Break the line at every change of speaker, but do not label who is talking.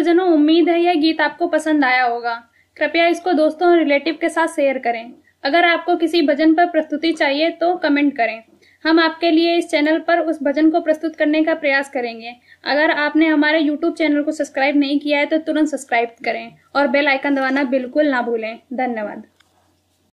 भक्तजनों, उम्मीद है यह गीत आपको पसंद आया होगा। कृपया इसको दोस्तों और रिलेटिव के साथ शेयर करें। अगर आपको किसी भजन पर प्रस्तुति चाहिए तो कमेंट करें। हम आपके लिए इस चैनल पर उस भजन को प्रस्तुत करने का प्रयास करेंगे। अगर आपने हमारे YouTube चैनल को सब्सक्राइब नहीं किया है तो तुरंत सब्सक्राइब करें और बेल आइकन दबाना बिल्कुल ना भूलें। धन्यवाद।